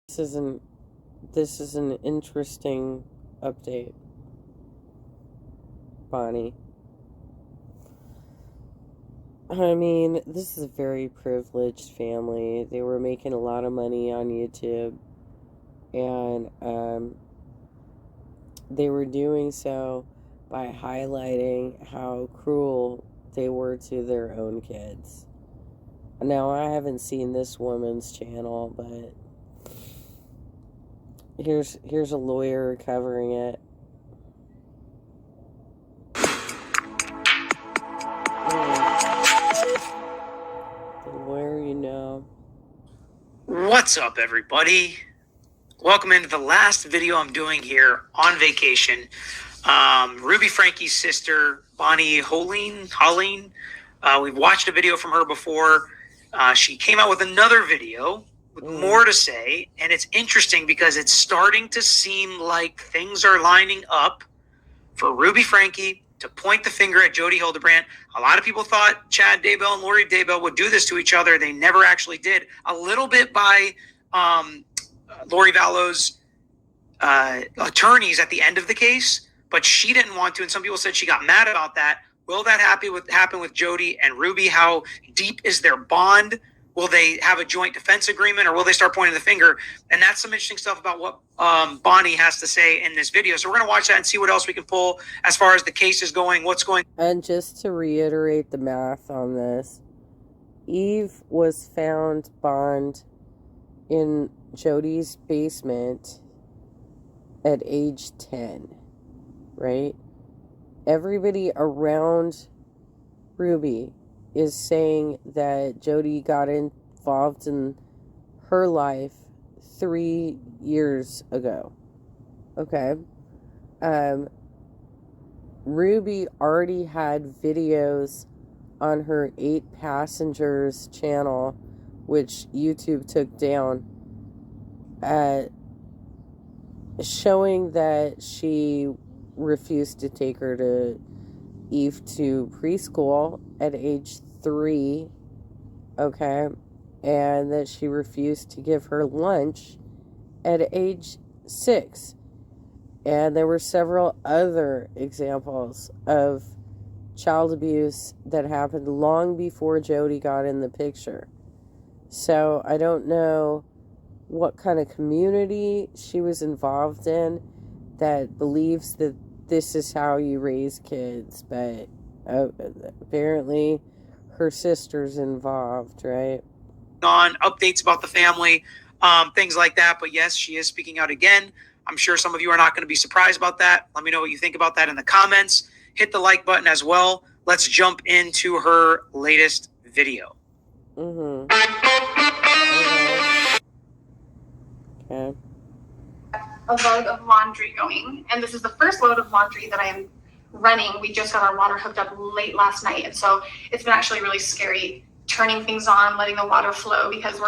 This is an this is an interesting update, Bonnie. I mean, this is a very privileged family. They were making a lot of money on YouTube, and they were doing so by highlighting how cruel they were to their own kids. Now, I haven't seen this woman's channel, but here's a lawyer covering it. The lawyer, you know. What's up, everybody? Welcome into the last video I'm doing here on vacation. Ruby Frankie's sister, Bonnie Hoellein. We've watched a video from her before. She came out with another video with more to say, and it's interesting because it's starting to seem like things are lining up for Ruby Frankie to point the finger at Jodi Hildebrandt. A lot of people thought Chad Daybell and Lori Daybell would do this to each other. They never actually did. A little bit by Lori Vallow's attorneys at the end of the case, but she didn't want to, and some people said she got mad about that. Will that happen with Jodi and Ruby? How deep is their bond? Will they have a joint defense agreement, or will they start pointing the finger? And that's some interesting stuff about what Bonnie has to say in this video. So we're going to watch that and see what else we can pull as far as the case is going, what's going. And just to reiterate the math on this, Eve was found bound in Jodi's basement at age 10, right? Everybody around Ruby is saying that Jodi got involved in her life 3 years ago. Okay. Ruby already had videos on her 8 Passengers channel, which YouTube took down, showing that she refused to take her to Eve to preschool at age 3, okay, and that she refused to give her lunch at age 6. And there were several other examples of child abuse that happened long before Jodi got in the picture. So I don't know what kind of community she was involved in that believes that this is how you raise kids, but apparently her sister's involved, right? On updates about the family, things like that. But yes, she is speaking out again. I'm sure some of you are not going to be surprised about that. Let me know what you think about that in the comments. Hit the like button as well. Let's jump into her latest video. Okay. A load of laundry going, and this is the first load of laundry that I am running. We just got our water hooked up late last night, and so it's been actually really scary turning things on, letting the water flow, because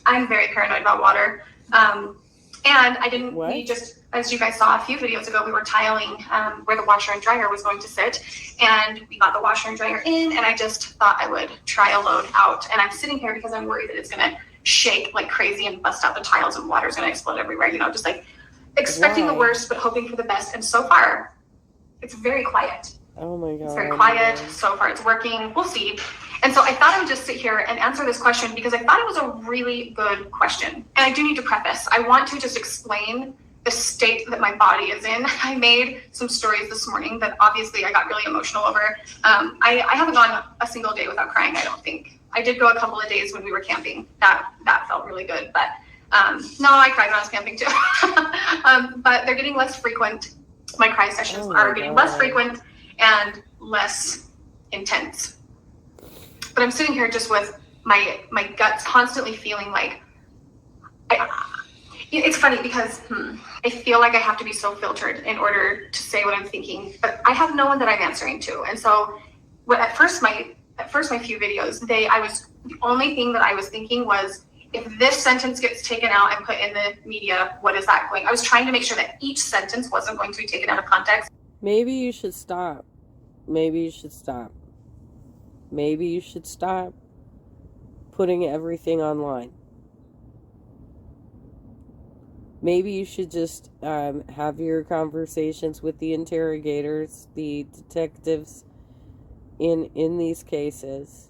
I'm very paranoid about water. And I didn't, we just, as you guys saw a few videos ago, we were tiling where the washer and dryer was going to sit, and we got the washer and dryer in, and I just thought I would try a load out. And I'm sitting here because I'm worried that it's going to shake like crazy and bust out the tiles and water's going to explode everywhere, just like expecting the worst, but hoping for the best. And so far, it's very quiet. Oh my God. It's very quiet. So far, it's working. We'll see. And so I thought I would just sit here and answer this question because I thought it was a really good question. And I do need to preface. I want to just explain the state that my body is in. I made some stories this morning that obviously I got really emotional over. I haven't gone a single day without crying, I don't think. I did go a couple of days when we were camping. That felt really good. But no, I cried when I was camping too. But they're getting less frequent. My cry sessions are getting less frequent and less intense. But I'm sitting here just with my guts constantly feeling like, it's funny because I feel like I have to be so filtered in order to say what I'm thinking, but I have no one that I'm answering to. And so at first my few videos, the only thing that I was thinking was, if this sentence gets taken out and put in the media, what is that going? I was trying to make sure that each sentence wasn't going to be taken out of context. Maybe you should stop. Maybe you should stop putting everything online. Maybe you should just have your conversations with the interrogators, the detectives in these cases,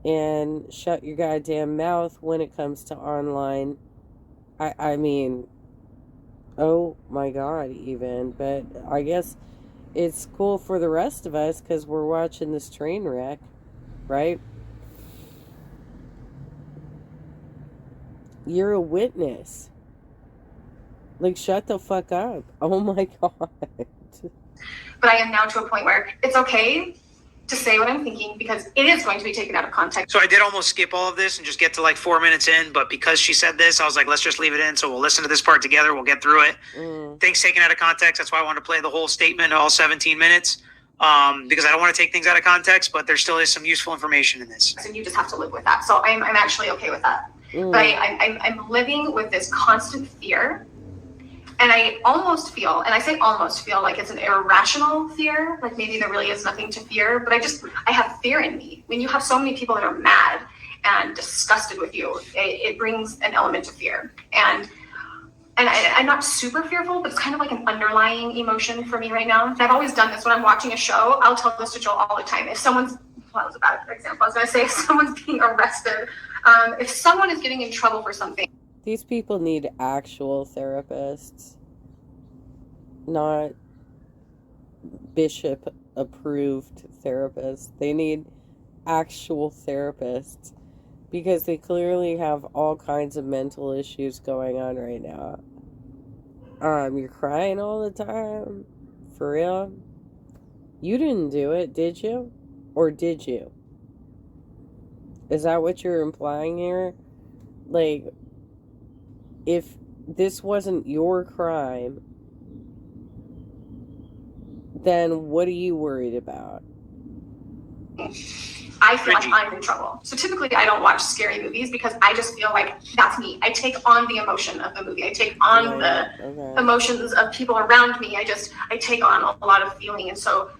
and shut your goddamn mouth when it comes to online. I mean, oh my God, even. But I guess it's cool for the rest of us because we're watching this train wreck, right? You're a witness. Like, shut the fuck up. Oh my God. But I am now to a point where it's okay to say what I'm thinking because it is going to be taken out of context. So I did almost skip all of this and just get to like 4 minutes in, but because she said this, I was like, let's just leave it in. So we'll listen to this part together. We'll get through it. Things taken out of context. That's why I wanted to play the whole statement, all 17 minutes, because I don't want to take things out of context, but there still is some useful information in this. And you just have to live with that. So I'm actually okay with that. But I'm living with this constant fear. And I almost feel, and I say almost feel like it's an irrational fear, like maybe there really is nothing to fear, but I have fear in me. When you have so many people that are mad and disgusted with you, it brings an element of fear. And I'm not super fearful, but it's kind of like an underlying emotion for me right now. And I've always done this when I'm watching a show. I'll tell this to Joel all the time. If someone's, well, that was a bad example. I was going to say if someone's being arrested, if someone is getting in trouble for something. These people need actual therapists, not bishop-approved therapists. They need actual therapists because they clearly have all kinds of mental issues going on right now. You're crying all the time? For real? You didn't do it, did you? Or did you? Is that what you're implying here? Like, if this wasn't your crime, then what are you worried about? I feel like I'm in trouble. So typically I don't watch scary movies because I just feel like that's me. I take on the emotion of the movie. I take on the emotions of people around me. I take on a lot of feeling. And so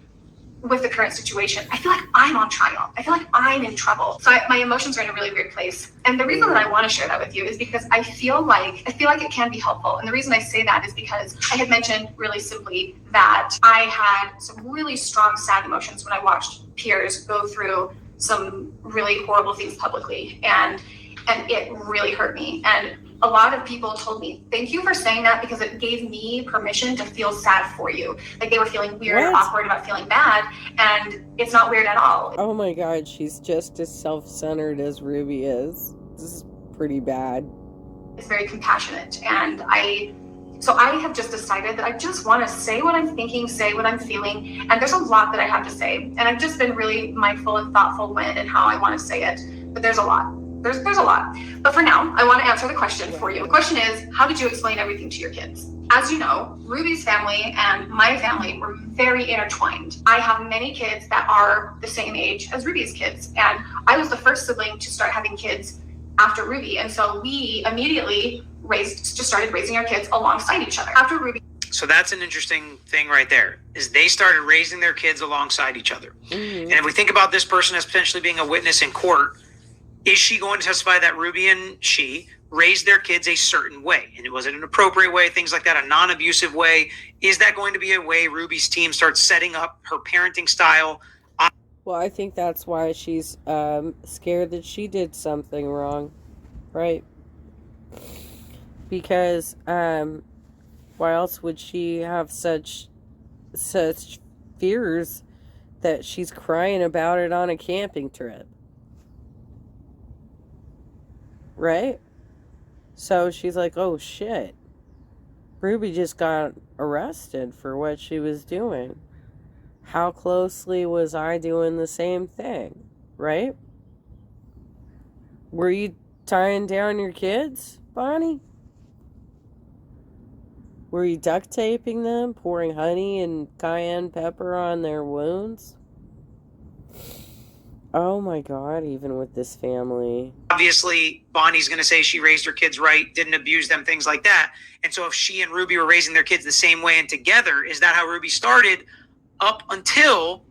with the current situation, I feel like I'm on trial. I feel like I'm in trouble. So my emotions are in a really weird place. And the reason that I want to share that with you is because I feel like it can be helpful. And the reason I say that is because I had mentioned really simply that I had some really strong, sad emotions when I watched peers go through some really horrible things publicly. And it really hurt me. And a lot of people told me, thank you for saying that because it gave me permission to feel sad for you. Like they were feeling weird or awkward about feeling bad, and it's not weird at all. Oh my God, she's just as self-centered as Ruby is. This is pretty bad. It's very compassionate, and I have just decided that I just want to say what I'm thinking, say what I'm feeling, and there's a lot that I have to say, and I've just been really mindful and thoughtful when and how I want to say it, but there's a lot. There's a lot. But for now, I want to answer the question for you. The question is, how did you explain everything to your kids? As you know, Ruby's family and my family were very intertwined. I have many kids that are the same age as Ruby's kids. And I was the first sibling to start having kids after Ruby. And so we immediately started raising our kids alongside each other. After Ruby. So that's an interesting thing right there, is they started raising their kids alongside each other. And if we think about this person as potentially being a witness in court, is she going to testify that Ruby and she raised their kids a certain way? And was it an appropriate way, things like that, a non-abusive way? Is that going to be a way Ruby's team starts setting up her parenting style? Well, I think that's why she's scared that she did something wrong, right? Because why else would she have such fears that she's crying about it on a camping trip? Right? So she's like, oh shit. Ruby just got arrested for what she was doing. How closely was I doing the same thing? Right? Were you tying down your kids, Bonnie? Were you duct taping them, pouring honey and cayenne pepper on their wounds? Oh my God, even with this family. Obviously, Bonnie's going to say she raised her kids right, didn't abuse them, things like that. And so if she and Ruby were raising their kids the same way and together, is that how Ruby started up until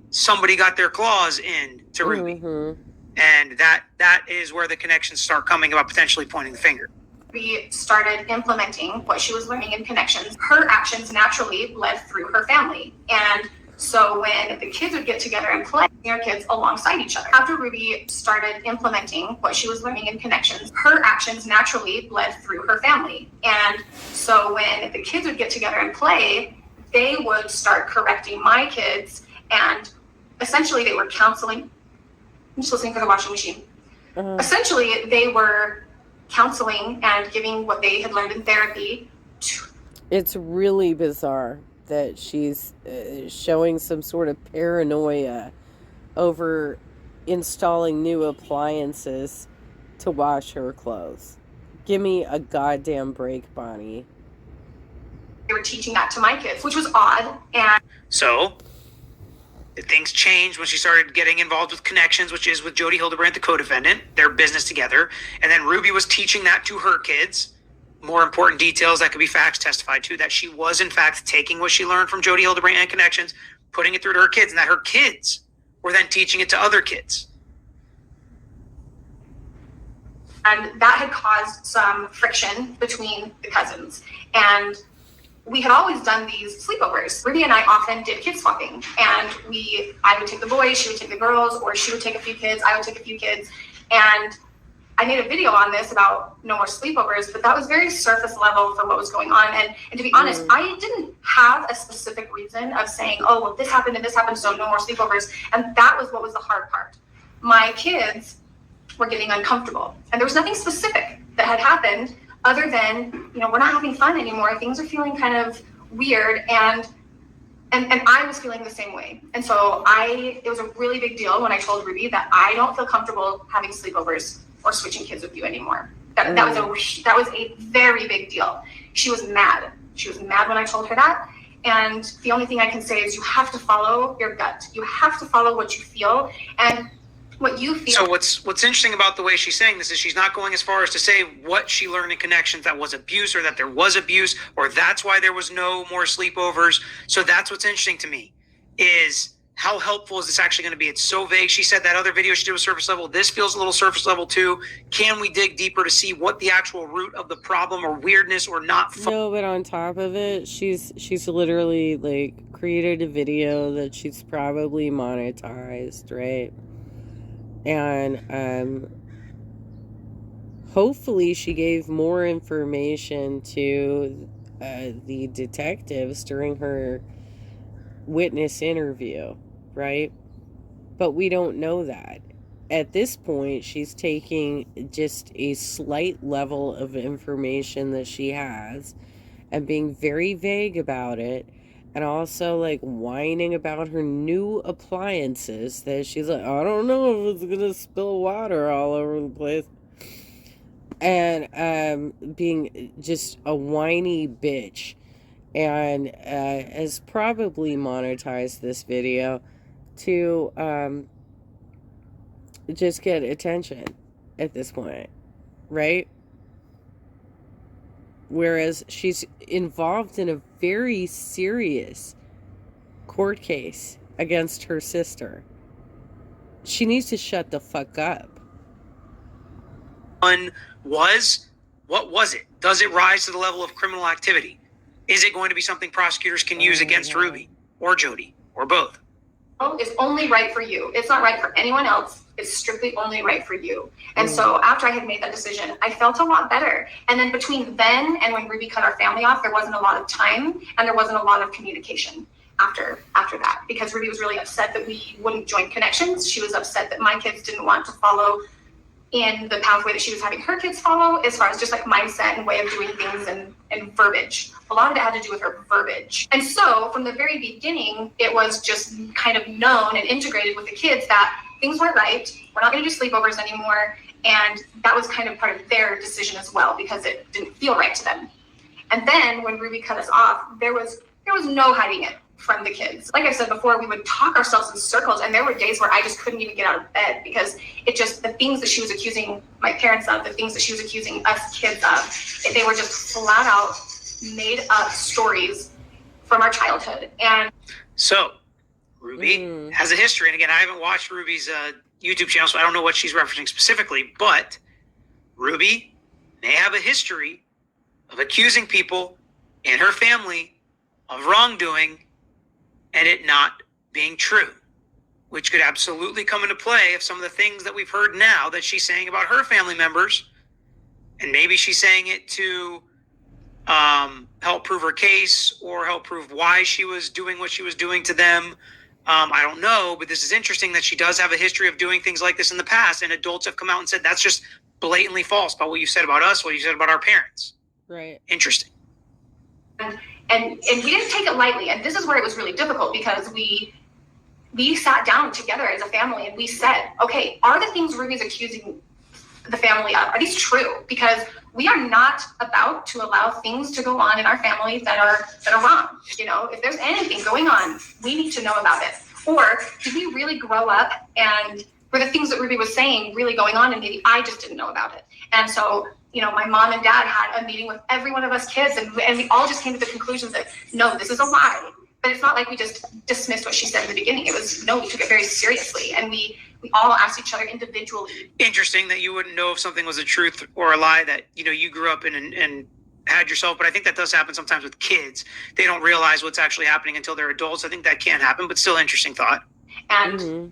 somebody got their claws in to Ruby? And that is where the connections start coming about potentially pointing the finger. Ruby started implementing what she was learning in Connections, her actions naturally led through her family. And so when the kids would get together and play, their kids alongside each other. After Ruby started implementing what she was learning in Connections, her actions naturally led through her family. And so when the kids would get together and play, they would start correcting my kids, and essentially they were counseling. I'm just listening for the washing machine. Essentially, they were counseling and giving what they had learned in therapy. It's really bizarre that she's showing some sort of paranoia over installing new appliances to wash her clothes. Give me a goddamn break, Bonnie. They were teaching that to my kids, which was odd. And so things changed when she started getting involved with Connections, which is with Jody Hildebrandt, the co-defendant, their business together. And then Ruby was teaching that to her kids. More important details that could be facts testified to, that she was in fact taking what she learned from Jody Hildebrandt and Connections, putting it through to her kids, and that her kids were then teaching it to other kids. And that had caused some friction between the cousins. And we had always done these sleepovers. Ruby and I often did kid swapping. And I would take the boys, she would take the girls, or she would take a few kids, I would take a few kids. And I made a video on this about no more sleepovers, but that was very surface level for what was going on. And to be honest, I didn't have a specific reason of saying, oh, well, this happened and this happened, so no more sleepovers. And that was what was the hard part. My kids were getting uncomfortable. And there was nothing specific that had happened other than, we're not having fun anymore. Things are feeling kind of weird. And I was feeling the same way. And so it was a really big deal when I told Ruby that I don't feel comfortable having sleepovers or switching kids with you anymore. That was a very big deal. She was mad. She was mad when I told her that. And the only thing I can say is you have to follow your gut. You have to follow what you feel. And what you feel. So what's interesting about the way she's saying this is she's not going as far as to say what she learned in Connections that was abuse, or that there was abuse, or that's why there was no more sleepovers. So that's what's interesting to me, is how helpful is this actually going to be? It's so vague. She said that other video she did was surface level. This feels a little surface level too. Can we dig deeper to see what the actual root of the problem or weirdness or not? No, but on top of it, she's literally like created a video that she's probably monetized, right? And hopefully she gave more information to the detectives during her witness interview, right? But we don't know that. At this point, she's taking just a slight level of information that she has and being very vague about it, and also like whining about her new appliances that she's like, I don't know if it's gonna spill water all over the place, and being just a whiny bitch. And has probably monetized this video to just get attention at this point, right? Whereas she's involved in a very serious court case against her sister. She needs to shut the fuck up. What was it? Does it rise to the level of criminal activity? Is it going to be something prosecutors can use against Ruby or Jody or both? Is only right for you. It's not right for anyone else. It's strictly only right for you. And so after I had made that decision, I felt a lot better. And then between then and when Ruby cut our family off, there wasn't a lot of time and there wasn't a lot of communication after that, because Ruby was really upset that we wouldn't join Connections. She was upset that my kids didn't want to follow in the pathway that she was having her kids follow, as far as just like mindset and way of doing things and verbiage. A lot of it had to do with her verbiage. And so from the very beginning, it was just kind of known and integrated with the kids that things weren't right. We're not going to do sleepovers anymore. And that was kind of part of their decision as well, because it didn't feel right to them. And then when Ruby cut us off, there was no hiding it from the kids. Like I said before, we would talk ourselves in circles, and there were days where I just couldn't even get out of bed, because the things that she was accusing my parents of, the things that she was accusing us kids of, they were just flat out made up stories from our childhood. And so Ruby has a history, and again, I haven't watched Ruby's YouTube channel, so I don't know what she's referencing specifically, but Ruby may have a history of accusing people in her family of wrongdoing and it not being true, which could absolutely come into play if some of the things that we've heard now that she's saying about her family members, and maybe she's saying it to help prove her case or help prove why she was doing what she was doing to them. I don't know, but this is interesting that she does have a history of doing things like this in the past, and adults have come out and said that's just blatantly false about what you said about us, what you said about our parents. Right. Interesting. And we didn't take it lightly, and this is where it was really difficult because we sat down together as a family and we said, okay, are the things Ruby's accusing the family of, are these true? Because we are not about to allow things to go on in our family that are wrong. You know, if there's anything going on, we need to know about it. Or did we really grow up and were the things that Ruby was saying really going on and maybe I just didn't know about it? And so, you know, my mom and dad had a meeting with every one of us kids and we all just came to the conclusion that, no, this is a lie. But it's not like we just dismissed what she said in the beginning. It was, no, we took it very seriously. And we all asked each other individually. Interesting that you wouldn't know if something was a truth or a lie that, you know, you grew up in and had yourself. But I think that does happen sometimes with kids. They don't realize what's actually happening until they're adults. I think that can happen, but still interesting thought. And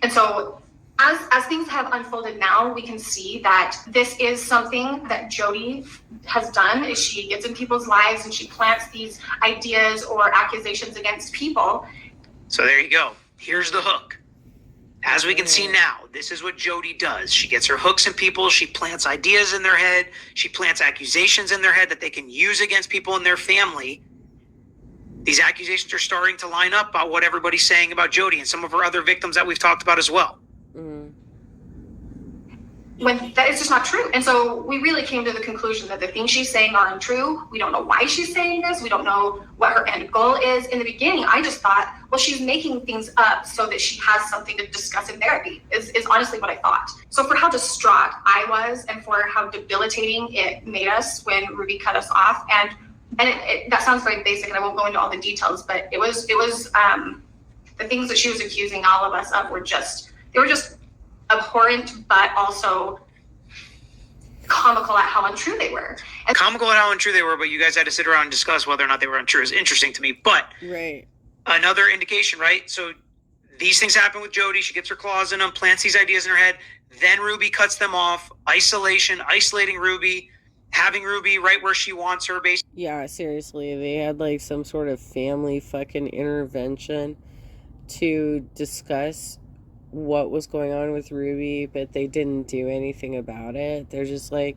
so as things have unfolded now, we can see that this is something that Jody has done, is she gets in people's lives and she plants these ideas or accusations against people. So there you go. Here's the hook. As we can see now, this is what Jody does. She gets her hooks in people. She plants ideas in their head. She plants accusations in their head that they can use against people in their family. These accusations are starting to line up about what everybody's saying about Jody and some of her other victims that we've talked about as well. When that is just not true. And so we really came to the conclusion that the things she's saying are untrue. We don't know why she's saying this. We don't know what her end goal is. In the beginning, I just thought, well, she's making things up so that she has something to discuss in therapy, is honestly what I thought. So for how distraught I was and for how debilitating it made us when Ruby cut us off, and that sounds very basic and I won't go into all the details, but it was the things that she was accusing all of us of were just abhorrent, but also comical at how untrue they were. And comical at how untrue they were, but you guys had to sit around and discuss whether or not they were untrue. Is interesting to me. But right, another indication, right? So these things happen with Jody. She gets her claws in them, plants these ideas in her head. Then Ruby cuts them off. Isolating Ruby, having Ruby right where she wants her, basically. Yeah, seriously, they had like some sort of family fucking intervention to discuss what was going on with Ruby, but they didn't do anything about it. They're just like,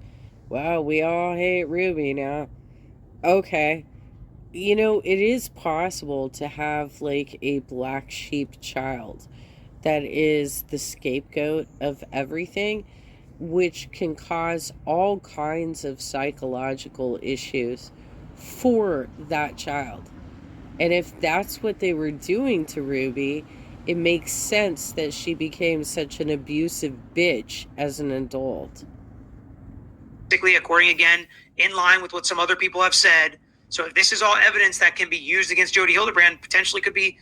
wow, we all hate Ruby now. Okay. You know, it is possible to have like a black sheep child that is the scapegoat of everything, which can cause all kinds of psychological issues for that child. And if that's what they were doing to Ruby, it makes sense that she became such an abusive bitch as an adult. Basically, according again, in line with what some other people have said. So if this is all evidence that can be used against Jody Hildebrand, potentially could be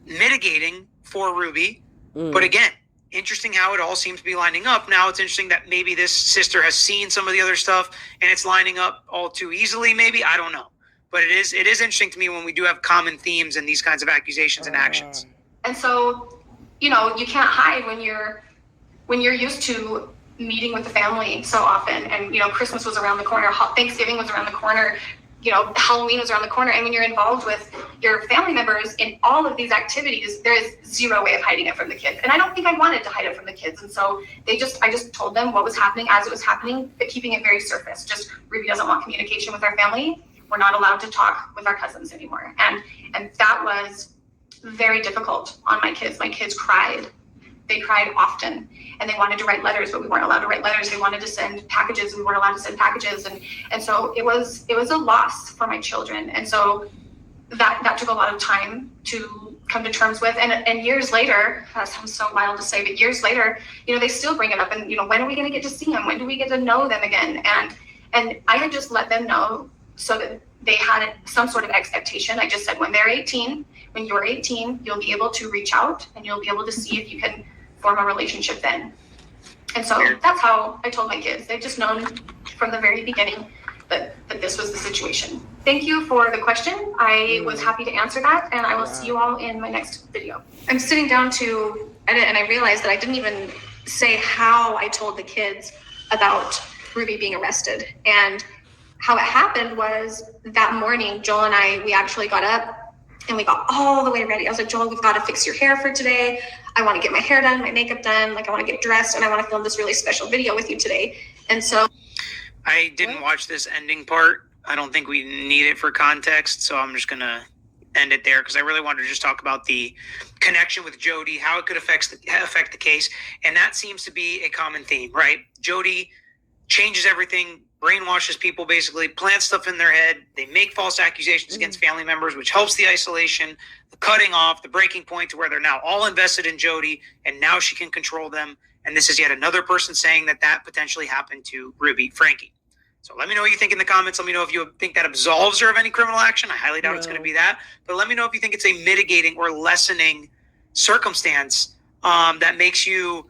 mitigating for Ruby. But again, interesting how it all seems to be lining up. Now it's interesting that maybe this sister has seen some of the other stuff and it's lining up all too easily, maybe. I don't know. But it is interesting to me when we do have common themes and these kinds of accusations and actions. And so, you know, you can't hide when you're used to meeting with the family so often. And, you know, Christmas was around the corner, Thanksgiving was around the corner, you know, Halloween was around the corner. And when you're involved with your family members in all of these activities, there is zero way of hiding it from the kids. And I don't think I wanted to hide it from the kids. And so I just told them what was happening as it was happening, but keeping it very surface. Just Ruby doesn't want communication with our family. We're not allowed to talk with our cousins anymore. And that was very difficult on my kids. My kids cried. They cried often, and they wanted to write letters, but we weren't allowed to write letters. They wanted to send packages, and we weren't allowed to send packages. And so it was a loss for my children. And so that took a lot of time to come to terms with. And years later, that sounds so wild to say, but years later, you know, they still bring it up. And, you know, when are we going to get to see them? When do we get to know them again? And I had just let them know so that they had some sort of expectation. I just said, when you're 18, you'll be able to reach out and you'll be able to see if you can form a relationship then. And so that's how I told my kids. They've just known from the very beginning that this was the situation. Thank you for the question. I was happy to answer that, and I will see you all in my next video. I'm sitting down to edit, and I realized that I didn't even say how I told the kids about Ruby being arrested. And how it happened was that morning, Joel and I, we actually got up and we got all the way ready. I was like, Joel, we've got to fix your hair for today. I want to get my hair done, my makeup done. Like, I want to get dressed, and I want to film this really special video with you today. And so I didn't watch this ending part. I don't think we need it for context, so I'm just going to end it there because I really wanted to just talk about the connection with Jody, how it could affect the case. And that seems to be a common theme, right? Jody changes everything, brainwashes people, basically plants stuff in their head. They make false accusations against family members, which helps the isolation, the cutting off, the breaking point to where they're now all invested in Jody, and now she can control them. And this is yet another person saying that potentially happened to Ruby Frankie. So let me know what you think in the comments. Let me know if you think that absolves her of any criminal action. I highly doubt it's going to be that. But let me know if you think it's a mitigating or lessening circumstance that makes you...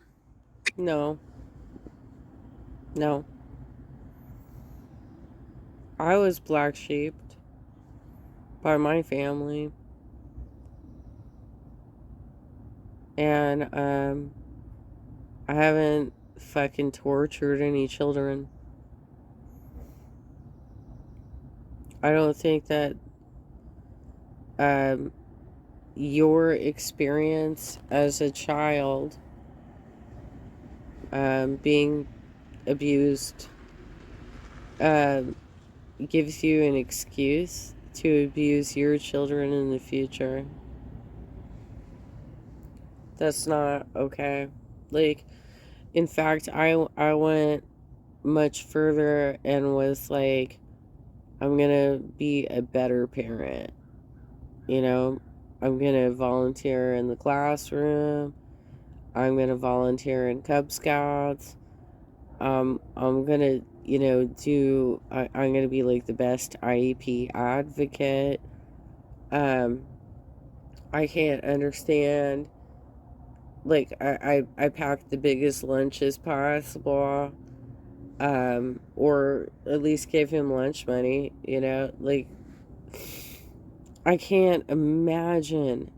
No. I was black sheeped by my family. And I haven't fucking tortured any children. I don't think that your experience as a child being abused gives you an excuse to abuse your children in the future. That's not okay. Like, in fact, I went much further and was like, I'm gonna be a better parent. You know, I'm gonna volunteer in the classroom. I'm gonna volunteer in Cub Scouts. I'm gonna, I'm gonna be like the best IEP advocate. I can't understand. Like, I packed the biggest lunches possible. Or at least gave him lunch money, like, I can't imagine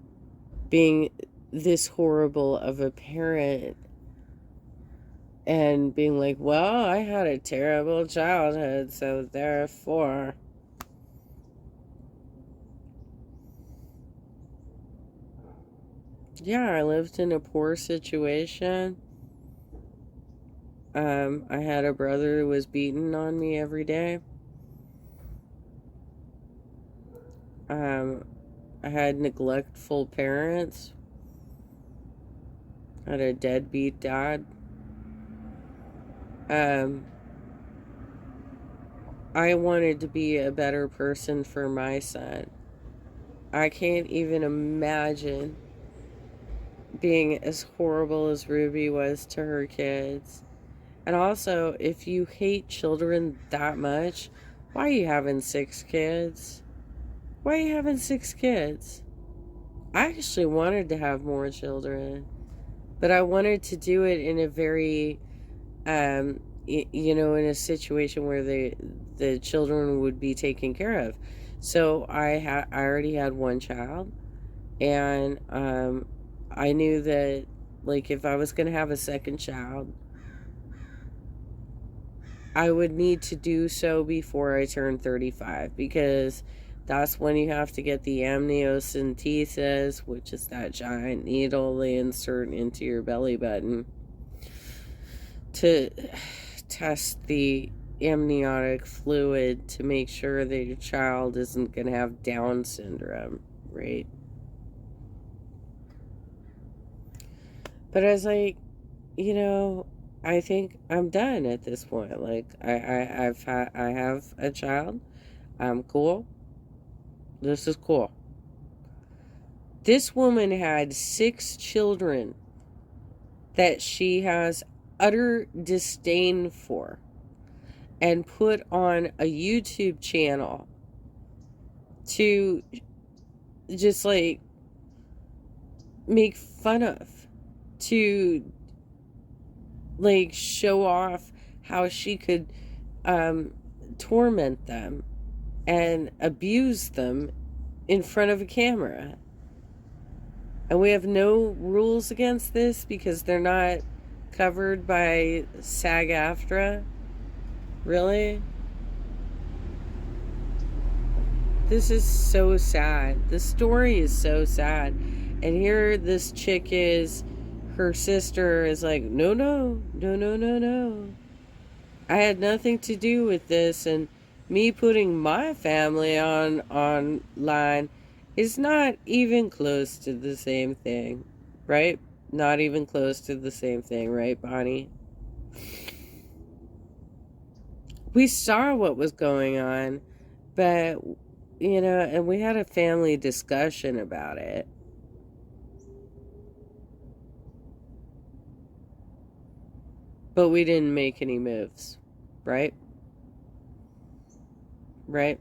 being this horrible of a parent and being like, well, I had a terrible childhood, so therefore. Yeah, I lived in a poor situation. I had a brother who was beaten on me every day. I had neglectful parents. I had a deadbeat dad. I wanted to be a better person for my son. I can't even imagine being as horrible as Ruby was to her kids. And also, if you hate children that much, why are you having 6 kids? Why are you having 6 kids? I actually wanted to have more children, but I wanted to do it in a very, in a situation where the children would be taken care of. So I already had one child, and I knew that, like, if I was going to have a second child, I would need to do so before I turned 35, because that's when you have to get the amniocentesis, which is that giant needle they insert into your belly button to test the amniotic fluid to make sure that your child isn't going to have Down syndrome, right? But I was like, I think I'm done at this point. Like, I have a child. I'm cool. This is cool. This woman had 6 children that she has utter disdain for and put on a YouTube channel to just, like, make fun of, to, like, show off how she could torment them and abuse them in front of a camera. And we have no rules against this because they're not covered by SAG-AFTRA. Really? This is so sad. The story is so sad. And here this chick is, her sister is like, no, no, no, no, no, no. I had nothing to do with this, and me putting my family online is not even close to the same thing, right? Not even close to the same thing, right, Bonnie? We saw what was going on, but, you know, and we had a family discussion about it. But we didn't make any moves, right? Right?